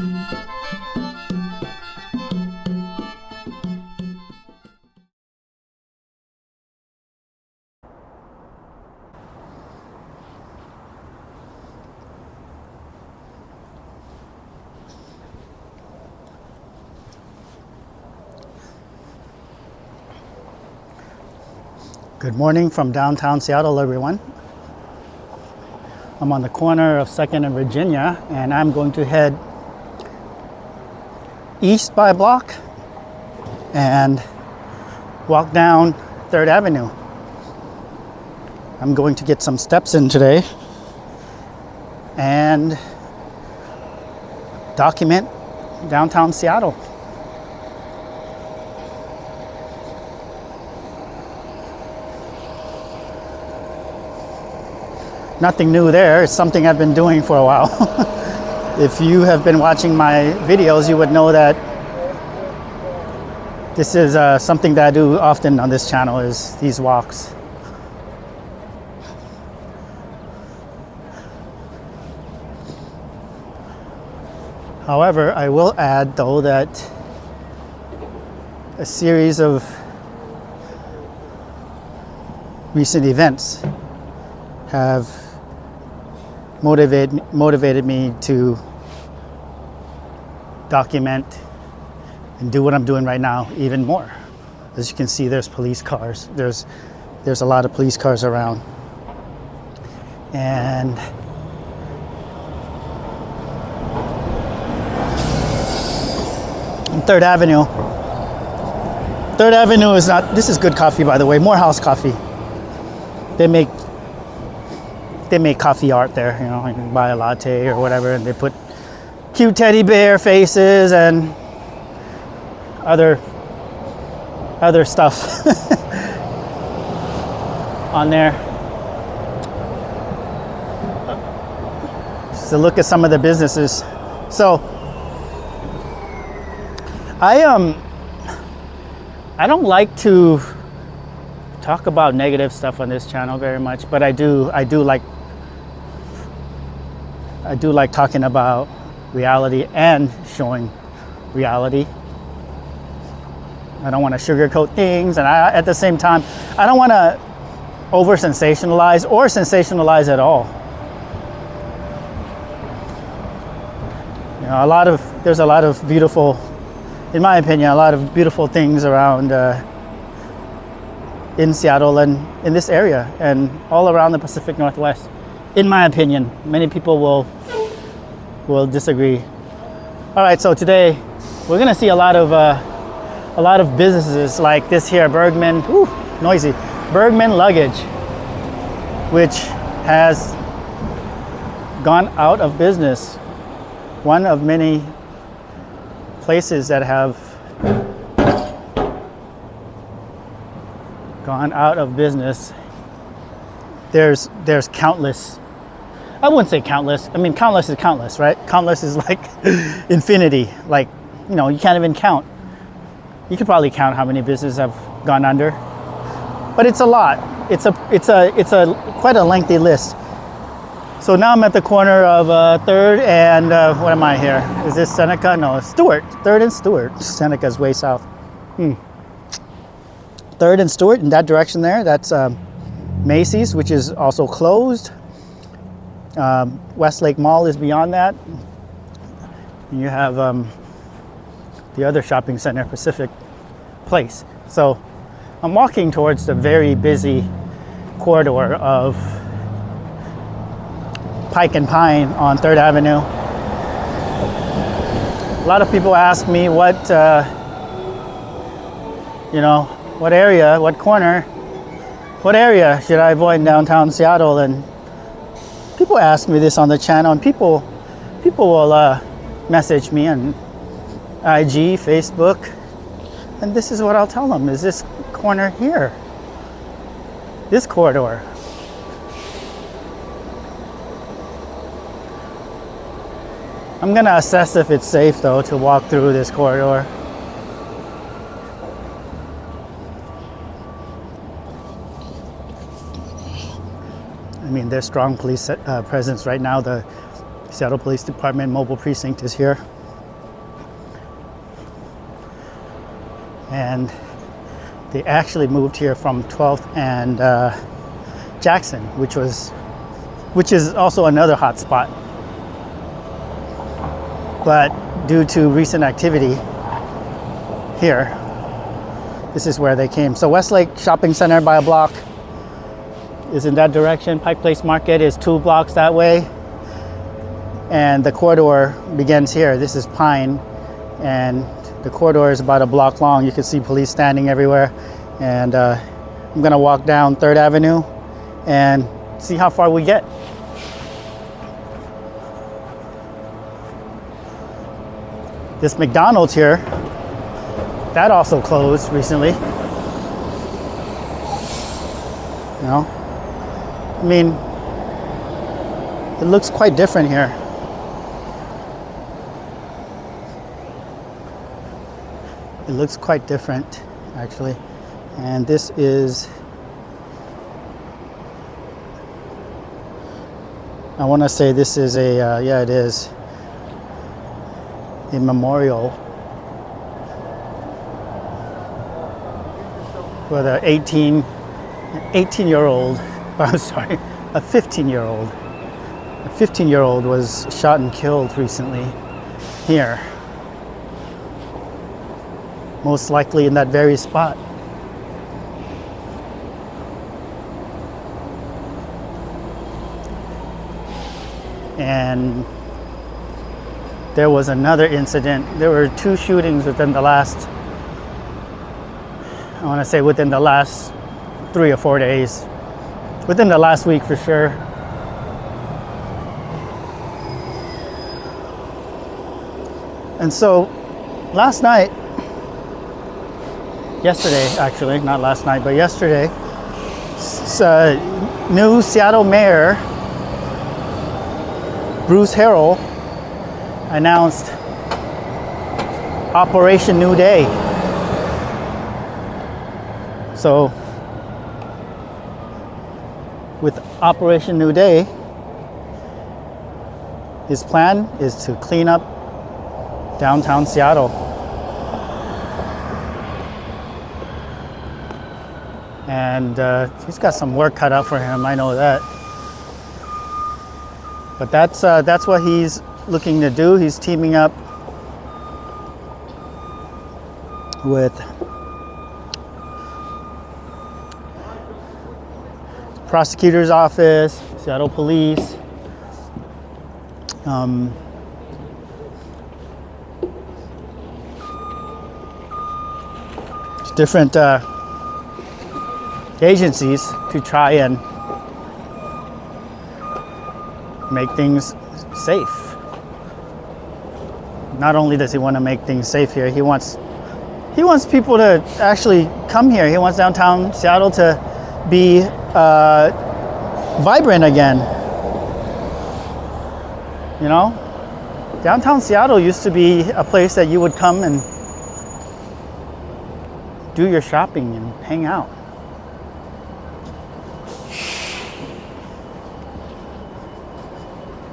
Good morning from downtown Seattle, everyone. I'm on the corner of 2nd and Virginia, and I'm going to head east by a block and walk down 3rd Avenue. I'm going to get some steps in today and document downtown Seattle. Nothing new there. It's something I've been doing for a while. If you have been watching my videos, you would know that this is something that I do often on this channel, is these walks. However, I will add though that a series of recent events have motivated me to document and do what I'm doing right now even more. As you can see, there's police cars. There's a lot of police cars around. And on 3rd Avenue. 3rd Avenue is not, this is good coffee, by the way, Morehouse coffee. They make coffee art there, you know, you can buy a latte or whatever, and they put cute teddy bear faces and other stuff on there. Just to look at some of the businesses. So I don't like to talk about negative stuff on this channel very much, but I do like talking about reality and showing reality. I don't want to sugarcoat things, and at the same time, I don't want to over sensationalize or sensationalize at all. You know, there's a lot of beautiful, in my opinion, a lot of beautiful things around in Seattle and in this area and all around the Pacific Northwest. In my opinion, many people will disagree. All right, so today we're gonna see a lot of businesses like this here, Bergman, noisy, Bergman Luggage, which has gone out of business. One of many places that have gone out of business. There's countless. I wouldn't say countless. I mean, countless is countless, right? Countless is like infinity. Like, you know, you can't even count. You could probably count how many businesses have gone under, but it's a lot. It's a quite a lengthy list. So now I'm at the corner of 3rd and what am I here? Is this Seneca? No, Stewart. 3rd and Stewart. Seneca's way south. 3rd and Stewart in that direction there. That's Macy's, which is also closed. Westlake Mall is beyond that. You have the other shopping center, Pacific Place. So I'm walking towards the very busy corridor of Pike and Pine on 3rd Avenue. A lot of people ask me what area, what corner, what area should I avoid in downtown Seattle? And people ask me this on the channel, and people will message me on IG, Facebook, and this is what I'll tell them, is this corner here, this corridor. I'm gonna assess if it's safe though to walk through this corridor. I mean, there's strong police presence right now. The Seattle Police Department mobile precinct is here. And they actually moved here from 12th and Jackson, which is also another hot spot. But due to recent activity here, this is where they came. So Westlake Shopping Center by a block is in that direction. Pike Place Market is 2 blocks that way. And the corridor begins here. This is Pine. And the corridor is about a block long. You can see police standing everywhere. And I'm gonna walk down 3rd Avenue and see how far we get. This McDonald's here, that also closed recently. You know, I mean, it looks quite different here. It looks quite different, actually. And this is, I want to say this is a, yeah, it is a memorial for the 18-year-old, I'm sorry, a 15-year-old. A 15-year-old was shot and killed recently here. Most likely in that very spot. And there was another incident. There were 2 shootings within the last, I want to say within the last 3 or 4 days. Within the last week for sure. And so last night, yesterday actually, not last night, but yesterday, new Seattle Mayor Bruce Harrell announced Operation New Day. So with Operation New Day, his plan is to clean up downtown Seattle. And he's got some work cut out for him, I know that. But that's what he's looking to do. He's teaming up with prosecutor's office, Seattle Police, different agencies to try and make things safe. Not only does he want to make things safe here, he wants people to actually come here. He wants downtown Seattle to be vibrant again. You know, downtown Seattle used to be a place that you would come and do your shopping and hang out.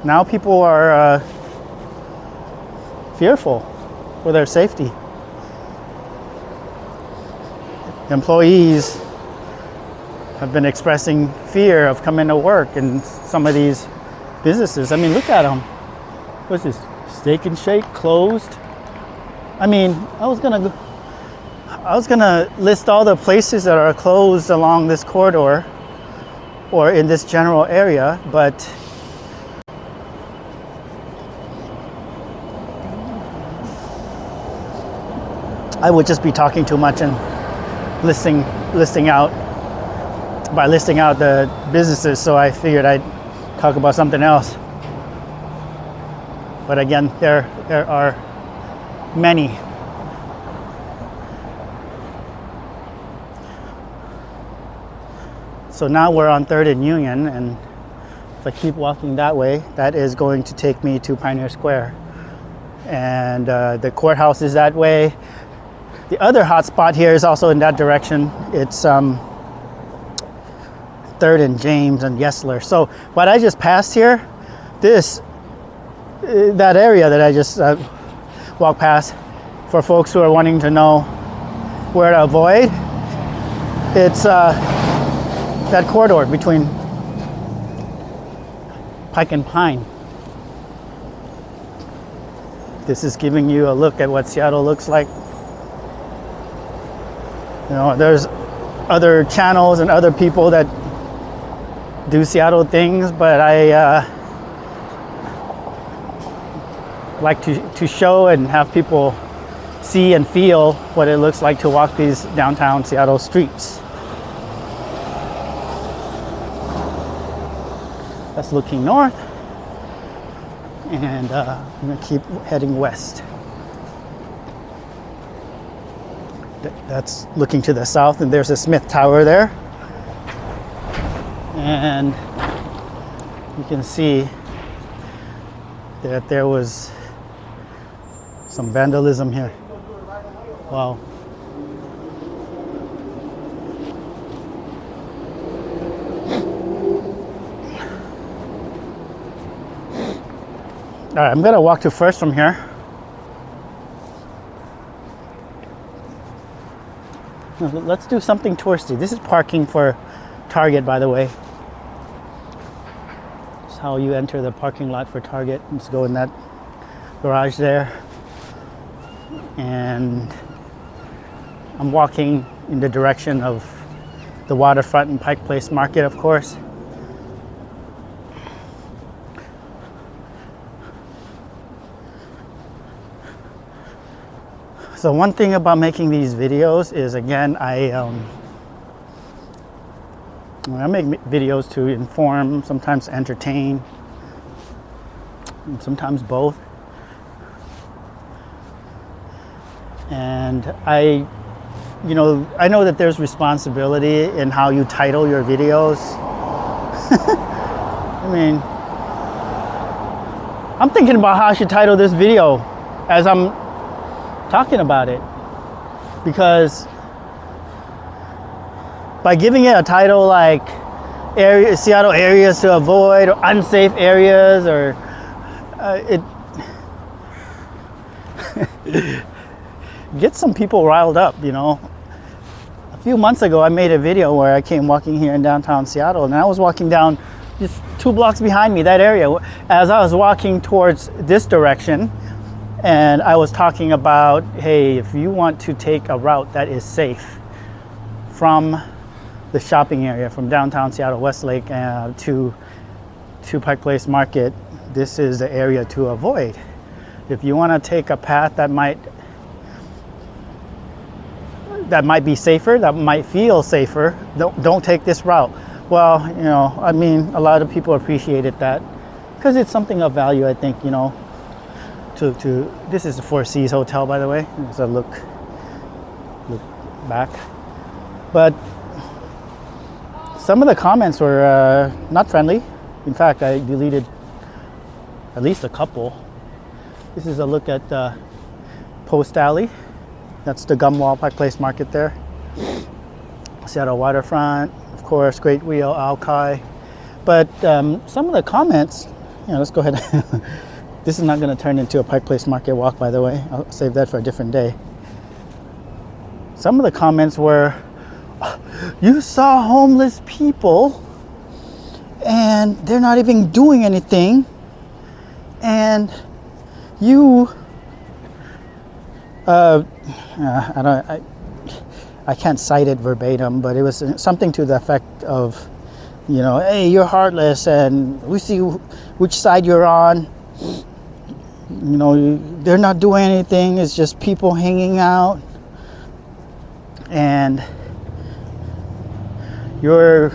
Now people are fearful for their safety. Employees have been expressing fear of coming to work in some of these businesses. I mean, look at them. What's this? Steak and Shake closed. I mean, I was gonna list all the places that are closed along this corridor or in this general area, but I would just be talking too much and listing out the businesses, so I figured I'd talk about something else. But again, there are many. So now we're on 3rd and Union, and if I keep walking that way, that is going to take me to Pioneer Square. And the courthouse is that way. The other hot spot here is also in that direction. It's 3rd and James and Yesler. So what I just passed here, that area that I just walked past, for folks who are wanting to know, where to avoid, it's that corridor between Pike and Pine. This is giving you a look at what Seattle looks like. You know, there's other channels and other people that do Seattle things, but I like to show and have people see and feel what it looks like to walk these downtown Seattle streets. That's looking north, and I'm gonna keep heading west. That's looking to the south, and there's a Smith Tower there. And you can see that there was some vandalism here. Wow. All right, I'm gonna walk to First from here. Let's do something touristy. This is parking for Target, by the way. This is how you enter the parking lot for Target. Let's go in that garage there. And I'm walking in the direction of the waterfront and Pike Place Market, of course. So one thing about making these videos is, again, I make videos to inform, sometimes entertain, and sometimes both. And I know that there's responsibility in how you title your videos. I mean, I'm thinking about how I should title this video as I'm talking about it, because by giving it a title like Seattle areas to avoid, or unsafe areas, or it gets some people riled up, you know. A few months ago I made a video where I came walking here in downtown Seattle, and I was walking down just 2 blocks behind me, that area, as I was walking towards this direction. And I was talking about, hey, if you want to take a route that is safe from the shopping area, from downtown Seattle, Westlake, to Pike Place Market, this is the area to avoid. If you want to take a path that might be safer, that might feel safer, don't take this route. Well, you know, I mean, a lot of people appreciated that because it's something of value, I think, you know. This is the Four Seas Hotel, by the way. There's a look back. But some of the comments were not friendly. In fact, I deleted at least a couple. This is a look at Post Alley. That's the gum wall, Pike Place Market there. Seattle waterfront, of course, Great Wheel, Alki. But some of the comments, you know, let's go ahead. This is not going to turn into a Pike Place Market walk, by the way. I'll save that for a different day. Some of the comments were, you saw homeless people and they're not even doing anything, and you I can't cite it verbatim, but it was something to the effect of, you know, hey, you're heartless and we see which side you're on. You know, they're not doing anything. It's just people hanging out, and you're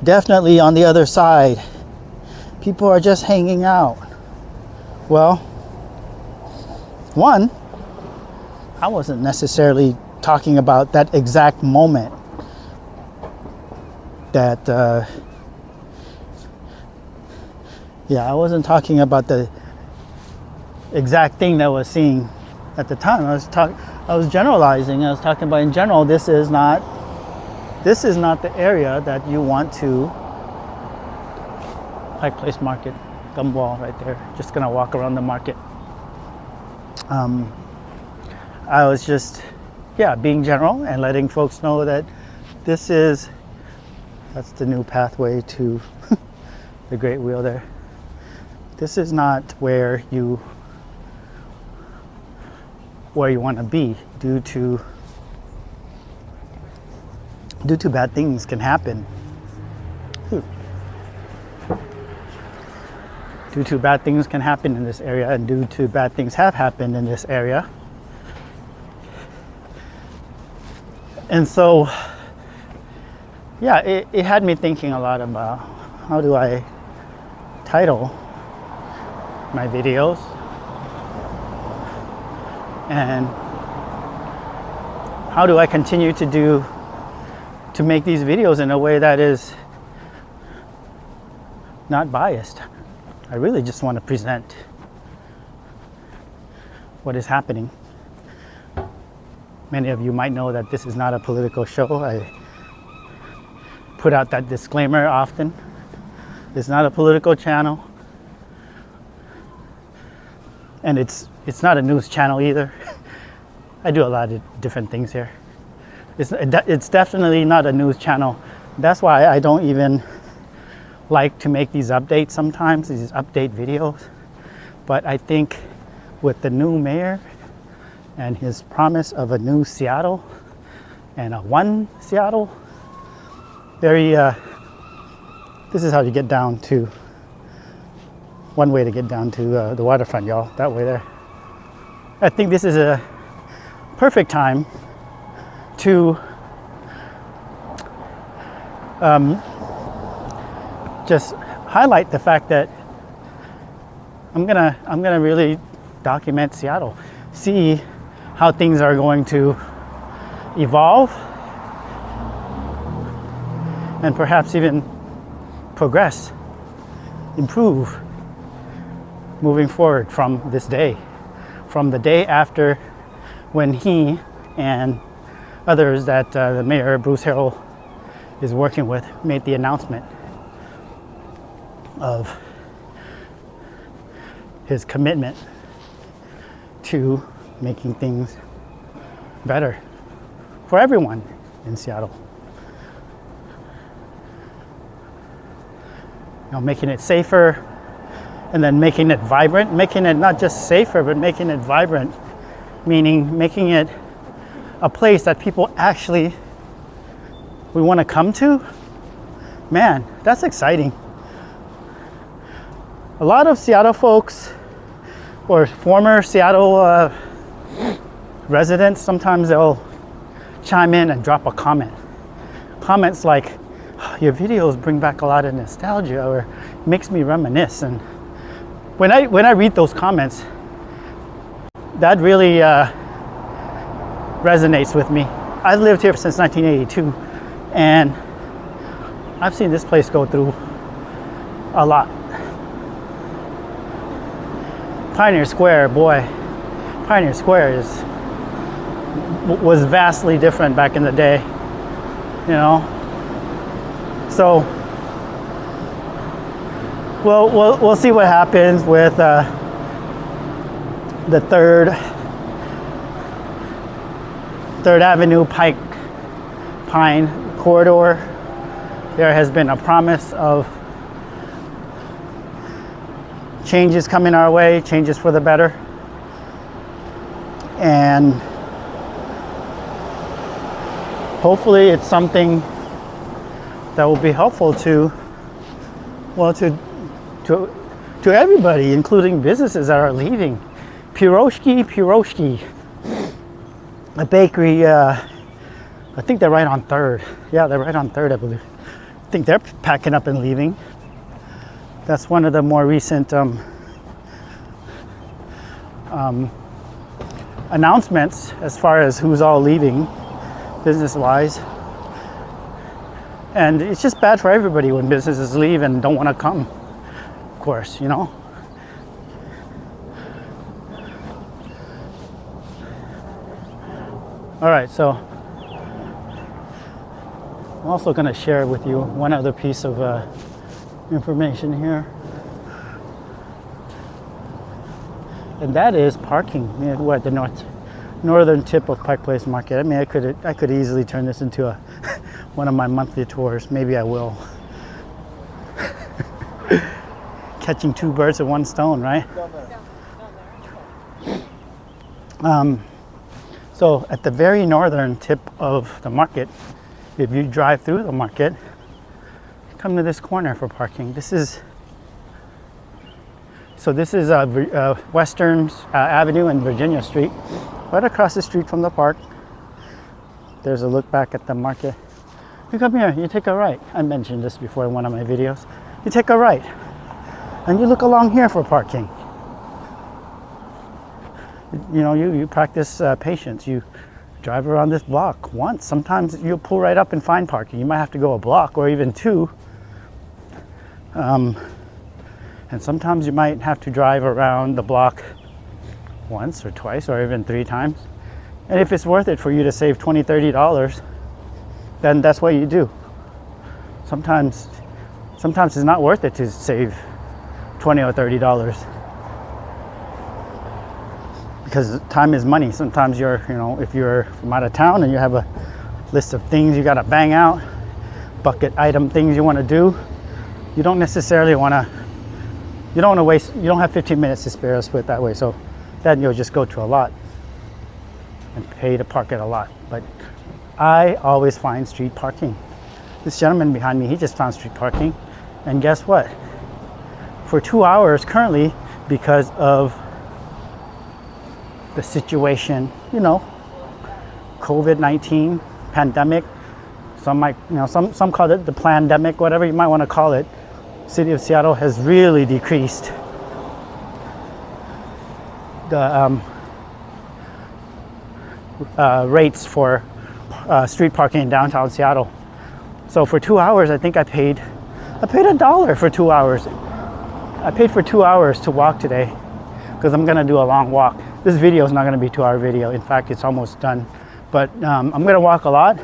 definitely on the other side. People are just hanging out. Well, one, I wasn't necessarily talking about that exact moment that I wasn't talking about the exact thing that I was seeing at the time. I was generalizing. I was talking about, in general, this is not the area that you want to. Pike Place Market, gum wall right there. Just gonna walk around the market. I was just yeah, being general and letting folks know that that's the new pathway to the Great Wheel there. This is not where you want to be due to bad things can happen. Due to bad things can happen in this area, and due to bad things have happened in this area. And so, yeah, it had me thinking a lot about how do I title my videos, and how do I continue to make these videos in a way that is not biased. I really just want to present what is happening. Many of you might know that this is not a political show. I put out that disclaimer often. It's not a political channel. And it's not a news channel either. I do a lot of different things here. It's definitely not a news channel. That's why I don't even like to make these updates sometimes, these update videos. But I think with the new mayor and his promise of a new Seattle and a one Seattle, this is how you get down to, one way to get down to the waterfront, y'all, that way there. I think this is a perfect time to just highlight the fact that I'm gonna really document Seattle, see how things are going to evolve, and perhaps even progress, improve, moving forward from this day, from the day after when he and others that the mayor, Bruce Harrell, is working with, made the announcement of his commitment to making things better for everyone in Seattle. You know, making it safer, and then making it vibrant, making it not just safer, but making it vibrant, meaning making it a place that people actually we want to come to. Man, that's exciting. A lot of Seattle folks or former Seattle residents, sometimes they'll chime in and drop a comment. Comments like, your videos bring back a lot of nostalgia, or makes me reminisce. And when I read those comments, that really resonates with me. I've lived here since 1982, and I've seen this place go through a lot. Pioneer Square, boy, Pioneer Square was vastly different back in the day, you know. So we'll see what happens with the Third Avenue Pine corridor. There has been a promise of changes coming our way, changes for the better. And hopefully it's something that will be helpful to everybody, including businesses that are leaving. Piroshki, a bakery, I think they're right on 3rd. Yeah, they're right on 3rd, I believe. I think they're packing up and leaving. That's one of the more recent announcements as far as who's all leaving, business-wise. And it's just bad for everybody when businesses leave and don't want to come, of course, you know. All right, so I'm also going to share with you one other piece of information here, and that is parking. We're at the northern tip of Pike Place Market. I mean, I could easily turn this into a one of my monthly tours. Maybe I will. Catching two birds with one stone, right? So at the very northern tip of the market, if you drive through the market, come to this corner for parking. This is Western Avenue and Virginia Street, right across the street from the park. There's a look back at the market. You come here, you take a right. I mentioned this before in one of my videos. You take a right, and you look along here for parking. You know, you practice patience. You drive around this block once. Sometimes you'll pull right up and find parking. You might have to go a block or even two. And sometimes you might have to drive around the block once or twice or even 3 times. And if it's worth it for you to save $20, $30, then that's what you do. Sometimes it's not worth it to save $20 or $30 because time is money. Sometimes if you're from out of town and you have a list of things you got to bang out, bucket item things you want to do, you don't necessarily want to. You don't want to waste. You don't have 15 minutes to spare. Let's put it that way. So then you'll just go to a lot and pay to park at a lot. But I always find street parking. This gentleman behind me, he just found street parking, and guess what? For 2 hours currently, because of the situation, COVID-19 pandemic. Some might, some call it the plandemic, whatever you might want to call it. City of Seattle has really decreased the rates for street parking in downtown Seattle. So for 2 hours, I think I paid $1 for 2 hours. I paid for 2 hours to walk today because I'm gonna do a long walk. This video is not gonna be a 2-hour video. In fact, it's almost done. But I'm gonna walk a lot.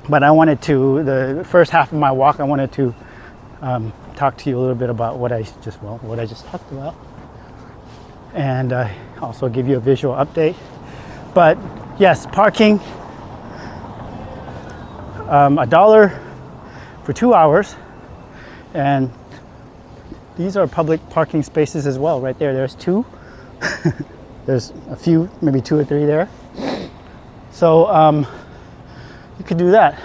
But I wanted to, the first half of my walk, I wanted to talk to you a little bit about what I just talked about, and also give you a visual update. But yes, parking, $1 for 2 hours, and these are public parking spaces as well. Right there, there's 2. There's a few, maybe 2 or 3 there. So you could do that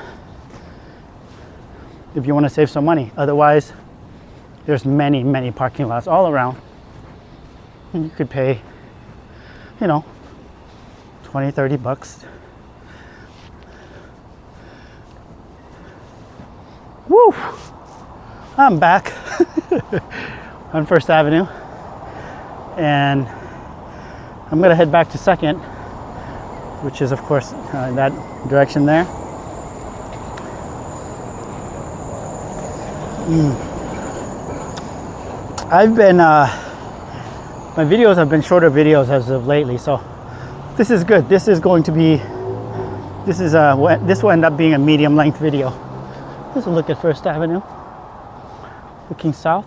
if you want to save some money. Otherwise, there's many parking lots all around, and you could pay, $20, $30. Woo! I'm back on First Avenue, and I'm gonna head back to Second, which is of course that direction there. I've been, my videos have been shorter videos as of lately, so this is good. This will end up being a medium length video. Here's a look at First Avenue, looking south.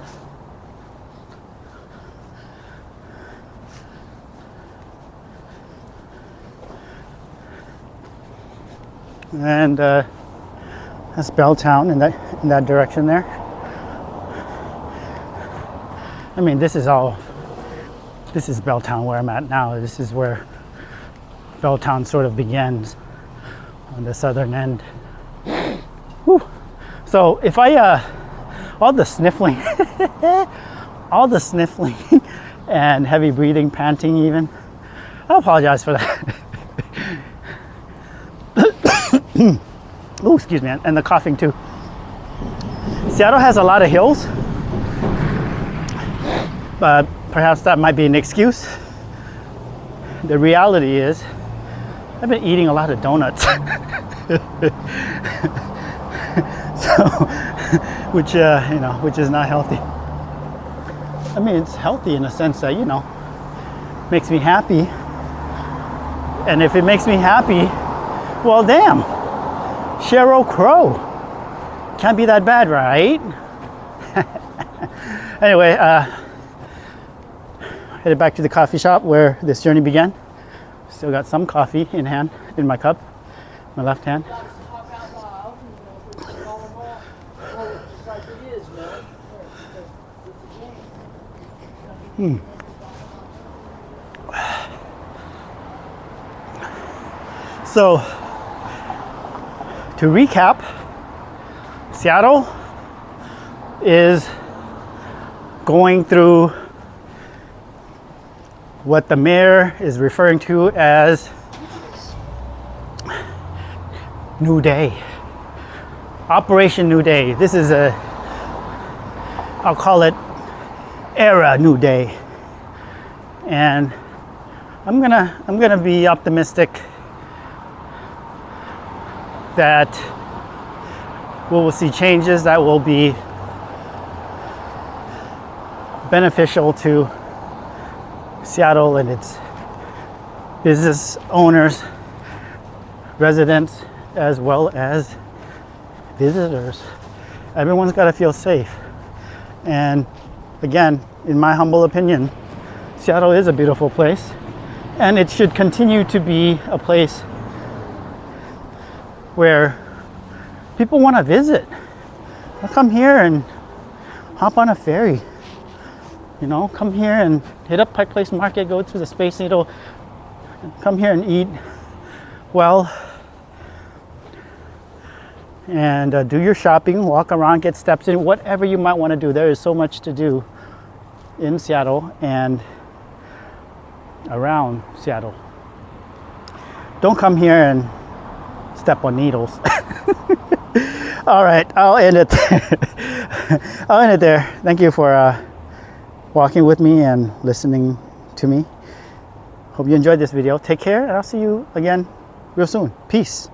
And that's Belltown in that direction there. I mean, this is Belltown where I'm at now. This is where Belltown sort of begins on the southern end. Whew. So if all the sniffling, and heavy breathing, panting even, I apologize for that. Oh, excuse me, and the coughing too. Seattle has a lot of hills, but perhaps that might be an excuse. The reality is, I've been eating a lot of donuts. Which is not healthy. I mean, it's healthy in a sense that, makes me happy. And if it makes me happy, well, damn, Sheryl Crow. Can't be that bad, right? Anyway, headed back to the coffee shop where this journey began. Still got some coffee in hand, in my cup, my left hand. So, to recap, Seattle is going through what the mayor is referring to as New Day. Operation New Day. This is I'll call it Era New Day. And I'm gonna be optimistic that we will see changes that will be beneficial to Seattle and its business owners, residents, as well as visitors. Everyone's got to feel safe. And again, in my humble opinion, Seattle is a beautiful place, and it should continue to be a place where people want to visit. They'll come here and hop on a ferry. You know, come here and hit up Pike Place Market, go to the Space Needle, come here and eat well, and do your shopping, walk around, get steps in, whatever you might want to do. There is so much to do in Seattle and around Seattle. Don't come here and step on needles. All right, I'll end it there. I'll end it there. Thank you for walking with me and listening to me. Hope you enjoyed this video. Take care, and I'll see you again real soon. Peace.